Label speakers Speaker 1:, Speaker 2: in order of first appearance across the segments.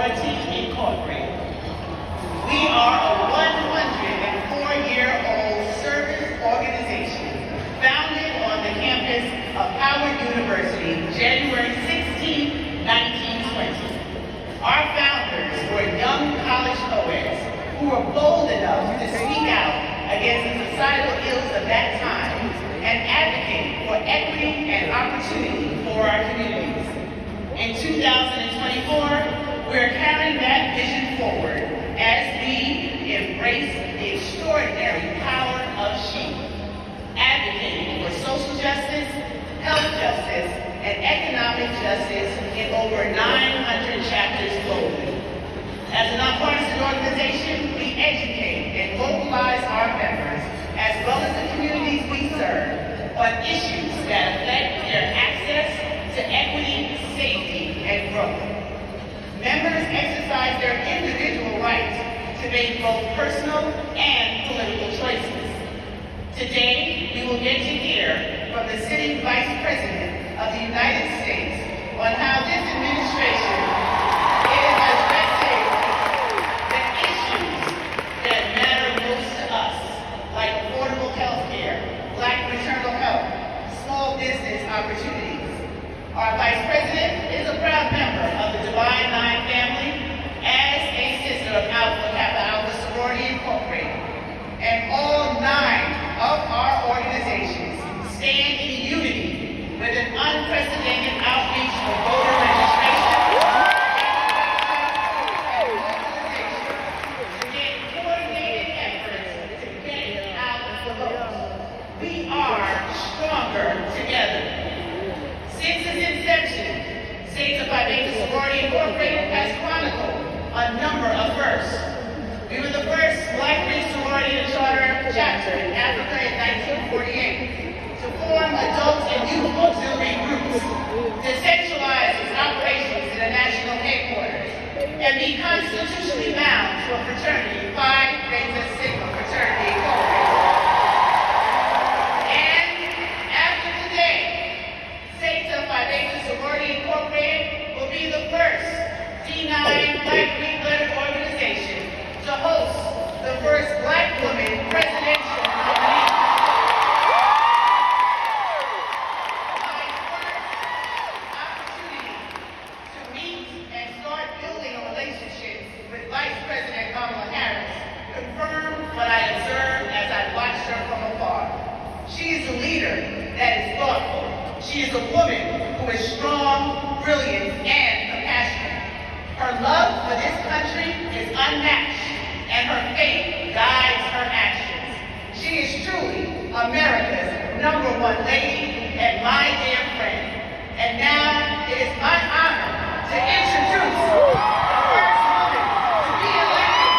Speaker 1: Sorority, Incorporated. We are a 104-year-old service organization founded on the campus of Howard University, January 16, 1920. Our founders were young college poets who were bold enough to speak out against the societal ills of that time and advocate for equity and opportunity for our communities. In 2024, we're carrying that vision forward as we embrace the extraordinary power of she, advocating for social justice, health justice, and economic justice in over 900 chapters globally. As a nonpartisan organization, we educate and mobilize our members, as well as the communities we serve, on issues that affect their access to equity, safety, and growth. Members exercise their individual rights to make both personal and political choices. Today, we will get to hear from the sitting Vice President of the United States on how this administration is addressing the issues that matter most to us, like affordable health care, Black maternal health, small business opportunities. Our Vice President is a proud member of the Divine Nine family as a sister of Alpha Kappa Alpha Sorority Incorporated. And all 9 of our organizations stand in unity with an unprecedented outreach for voter registration and mobilization to get coordinated efforts to get out the vote. We are stronger together. Since its inception, Zeta Phi Beta Sorority Incorporated has chronicled a number of firsts. We were the first Black race sorority to charter chapter in Africa in 1948, to form adult and youth auxiliary groups, to centralize its operations in a national headquarters, and be constitutionally bound to a fraternity, Phi Beta Sigma Fraternity Incorporated. And after today, Zeta Phi Beta Sorority Incorporated will be the first D9 Black Greek-led organization to host the first Black woman presidential nominee. My first opportunity to meet and start building a relationship with Vice President Kamala Harris confirmed what I observed as I watched her from afar. She is a leader that is thoughtful. She is a woman who is strong, brilliant, and compassionate. Her love for this country is unmatched, and her faith guides her actions. She is truly America's #1 lady and my dear friend. And now it is my honor to introduce the first woman to be elected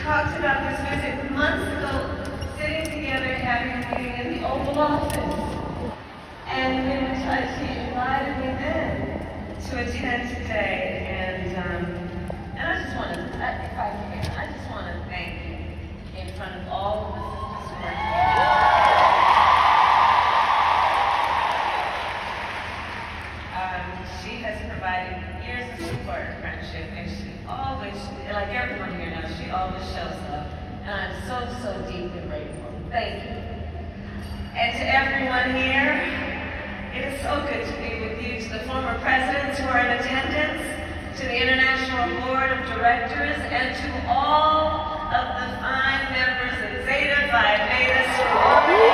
Speaker 2: talked about this visit months ago, sitting together, having a meeting in the Oval Office. And she invited me then to attend today. And I just want to, if I can, I just want to thank you in front of all of the sisters who are here. She has provided years of support and friendship, and she always, like everyone here knows, she always shows up. And I'm so, so deeply grateful. Thank you. And to everyone here, it is so good to be with you. To the former presidents who are in attendance, to the International Board of Directors, and to all of the fine members of Zeta Phi Beta Sorority.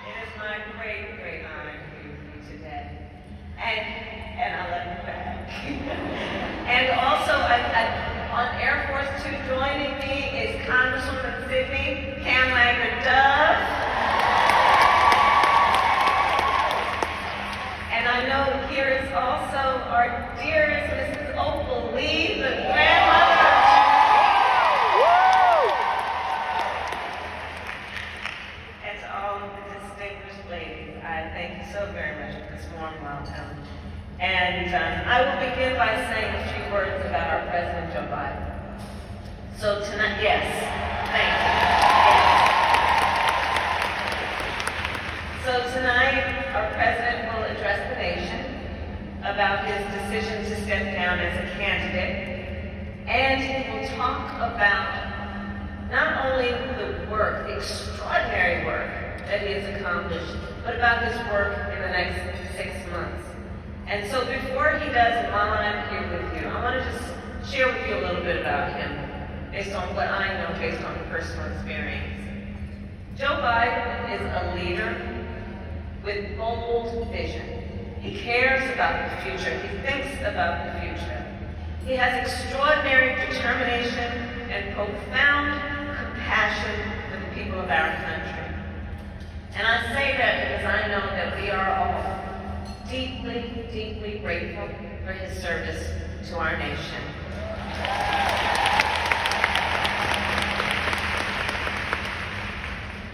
Speaker 2: It is my great, great honor to be with you today. And I love you back. And also, on Air Force 2 joining me is Congresswoman Sydney Kamala. And I know here is also our dearest Mrs. Opal Lee, the grandmother. And to all of the distinguished ladies, I thank you so very much for this warm welcome. And I will begin by saying a few words about our President Joe Biden. So tonight, yes, thank you. So tonight, our President will address the nation about his decision to step down as a candidate, and he will talk about not only the work, the extraordinary work that he has accomplished, but about his work in the next 6 months. And so before he does, and while I'm here with you, I want to just share with you a little bit about him, based on what I know, based on personal experience. Joe Biden is a leader with bold vision. He cares about the future. He thinks about the future. He has extraordinary determination and profound compassion for the people of our country. And I say that because I know that we are all deeply, deeply grateful for his service to our nation.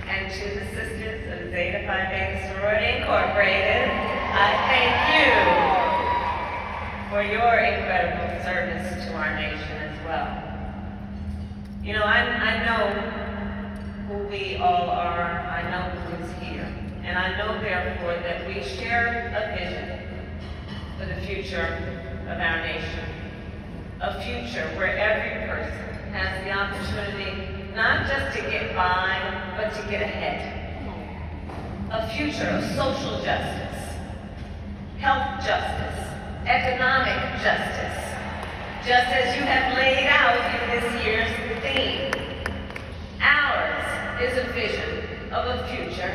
Speaker 2: And to the sisters of Zeta Phi Beta Sorority Incorporated, I thank you for your incredible service to our nation as well. You know, I know who we all are. I know who's here. And I know, therefore, that we share a vision for the future of our nation. A future where every person has the opportunity not just to get by, but to get ahead. A future of social justice, health justice, economic justice, just as you have laid out in this year's theme. Ours is a vision of a future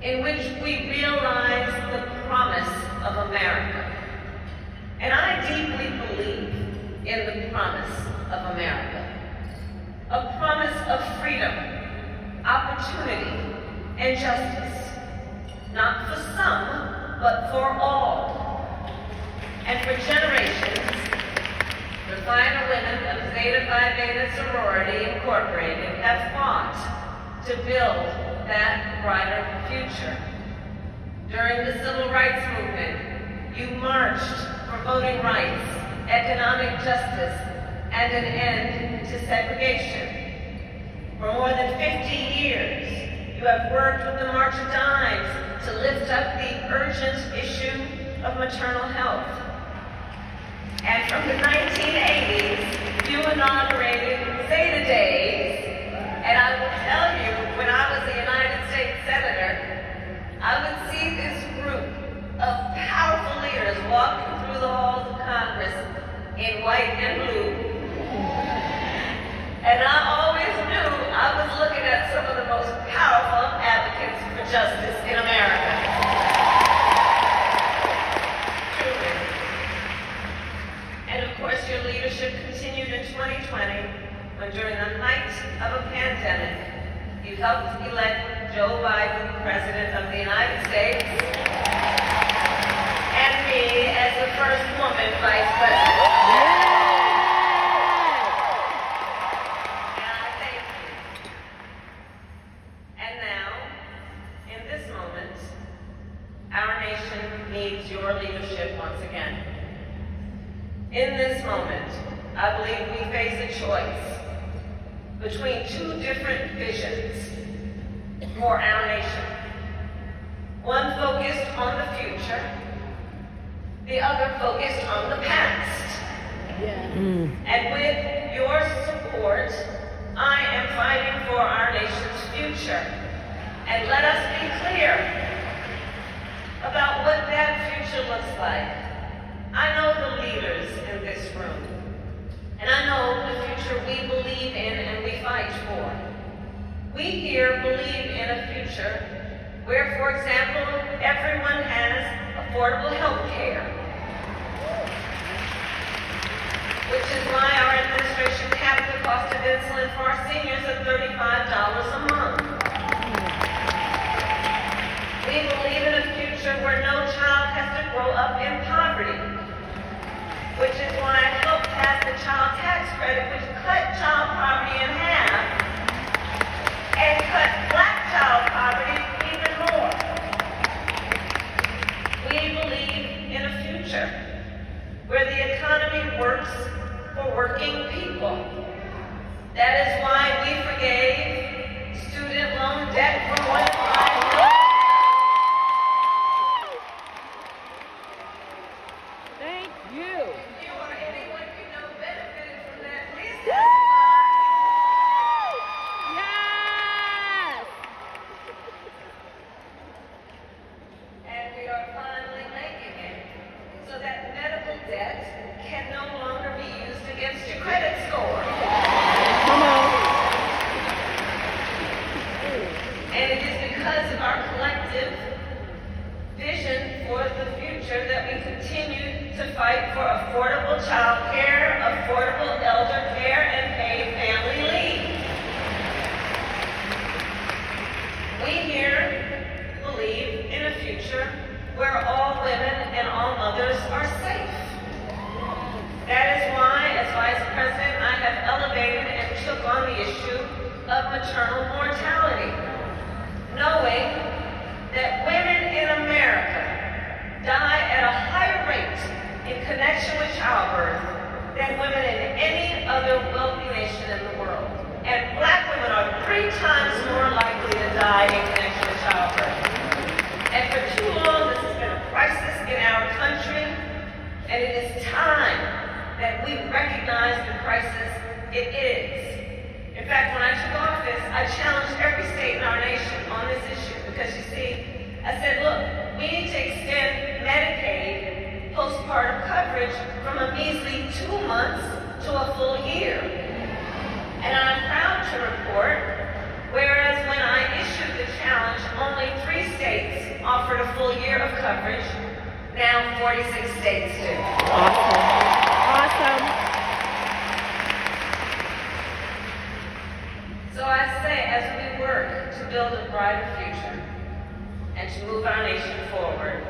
Speaker 2: in which we realize the promise of America. And I deeply believe in the promise of America. A promise of freedom, opportunity, and justice. Not for some, but for all. And for generations, the fine women of Zeta Phi Beta Sorority Incorporated have fought to build that brighter future. During the Civil Rights Movement, you marched for voting rights, economic justice, and an end to segregation. For more than 50 years, you have worked with the March of Dimes to lift up the urgent issue of maternal health. And from the 1980s, you inaugurated Zeta Days. And I will tell you, when I was a United States Senator, I would see this group of powerful leaders walking through the halls of Congress in white and blue. And I always knew I was looking at some of the most powerful advocates for justice in America. Truly. And of course, your leadership continued in 2020, when during the height of a pandemic, you helped elect Joe Biden, President of the United States, and me as the first woman Vice President. And I thank you. And now, in this moment, our nation needs your leadership once again. In this moment, I believe we face a choice between two different visions for our nation. One focused on the future, the other focused on the past. And with your support, I am fighting for our nation's future. And let us be clear about what that future looks like. I know the leaders in this room, and I know the future we believe in and we fight for. We here believe in a future where, for example, everyone has affordable health care, which is why our administration capped the cost of insulin for our seniors at $35 a month. We believe in a future where no child has to grow up in poverty, which is why I helped pass the child tax credit, which cut child poverty in half and cut black child poverty even more. We believe in a future where the economy works for working people. That is why we forgave student loan debt for more than 5 years.
Speaker 3: Thank you.
Speaker 2: If you or anyone you know benefited from that, please
Speaker 3: Woo!
Speaker 2: testify.
Speaker 3: Yes!
Speaker 2: And we are finally making it so that medical debt can no longer be used against your credit score.
Speaker 3: Come on.
Speaker 2: And it is because of our collective vision for the future that we continue to fight for affordable child care, affordable elder care, and paid family leave. We here believe in a future where all women and all mothers are safe. That is why, as Vice President, I have elevated and took on the issue of maternal mortality, knowing that women in America die at a higher rate in connection with childbirth than women in any other wealthy nation in the world. And black women are 3 times more likely to die in connection with childbirth. And for too long, this has been a crisis in our country, and it is time that we recognize the crisis it is. In fact, when I took office, I challenged every state in our nation on this issue because, you see, I said, look, we need to extend Medicaid postpartum coverage from a measly 2 months to a full year. And I'm proud to report, whereas when I issued the challenge, only 3 states offered a full year of coverage, now 46 states do.
Speaker 3: Awesome.
Speaker 2: So I say, as we work to build a brighter future and to move our nation forward,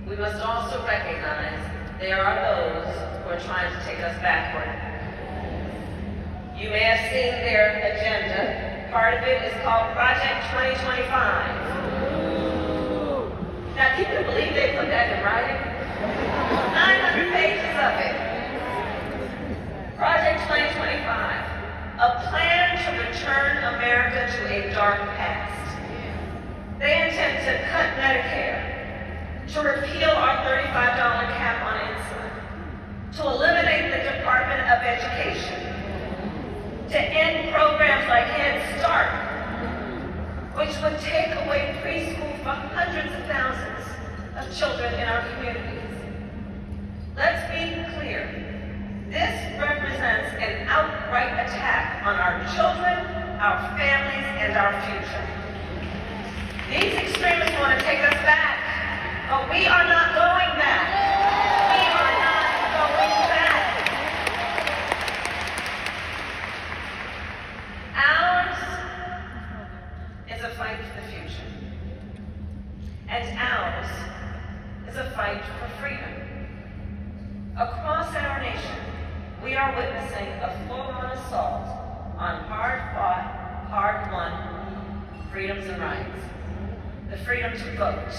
Speaker 2: we must also recognize there are those who are trying to take us backward. You may have seen their agenda. Part of it is called Project 2025. Now, can you believe they put that in writing? 900 pages of it. Project 2025, a plan to return America to a dark past. They intend to cut Medicare, to repeal our $35 cap on insulin, to eliminate the Department of Education, to end programs like Head Start, which would take away preschool from hundreds of thousands of children in our communities. Let's be clear. This represents an outright attack on our children, our families, and our future. These extremists want to take us back, but we are not going back. We are not going back. Ours is a fight for the future. And ours is a fight for freedom. Across our nation, we are witnessing a full-on assault on hard-fought, hard-won freedoms and rights. The freedom to vote,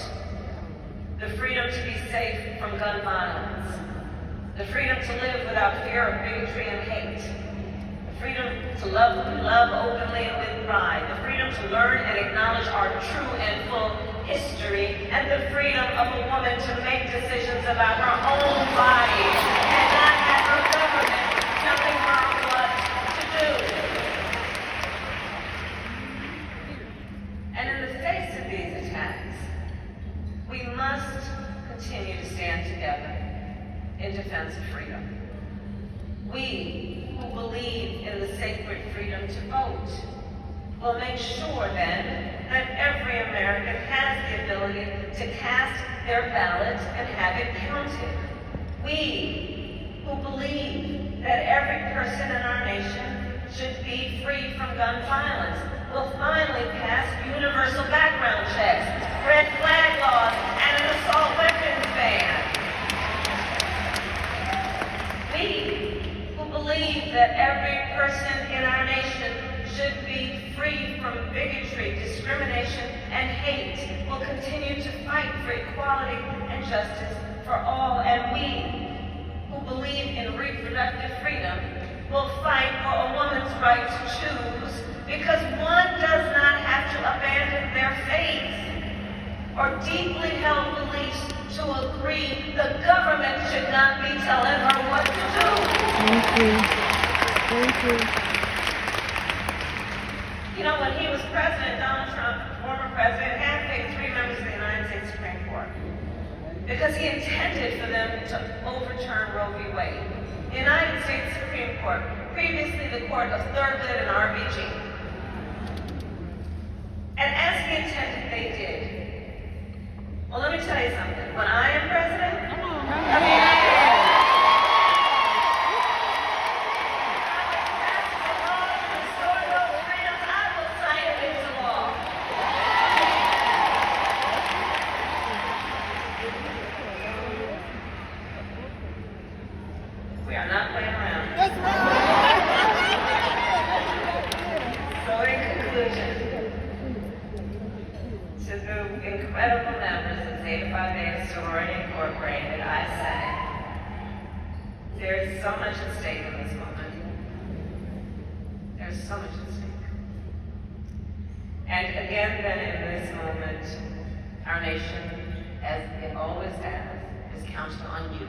Speaker 2: the freedom to be safe from gun violence, the freedom to live without fear of bigotry and hate, the freedom to love openly and with pride, the freedom to learn and acknowledge our true and full history, and the freedom of a woman to make decisions about her own body and not have her government telling her what to do. And in the face of these attacks, we must continue to stand together in defense of freedom. We who believe in the sacred freedom to vote will make sure then that every American has the ability to cast their ballot and have it counted. We who believe that every person in our nation should be free from gun violence will finally pass universal background checks, red flag laws, and an assault weapons ban. We who believe that every person in our nation should be free from bigotry, discrimination, and hate will continue to fight for equality and justice for all. And we who believe in reproductive freedom will fight for a woman's right to choose, because one does not have to abandon their faith or deeply held beliefs to agree the government should not be telling her what to do.
Speaker 3: Thank you. Thank you.
Speaker 2: You know, when he was president, Donald Trump, former president, handpicked 3 members of the United States Supreme Court because he intended for them to overturn Roe v. Wade. The United States Supreme Court, previously the court of Thurgood and RBG. And as he intended, they did. Well, let me tell you something. When I am president, we are not playing around. So in conclusion, to the incredible members of Zeta Phi Beta Sorority Incorporated, I say, there is so much at stake in this moment. There's so much at stake. And again, then in this moment, our nation, as it always has, is counting on you.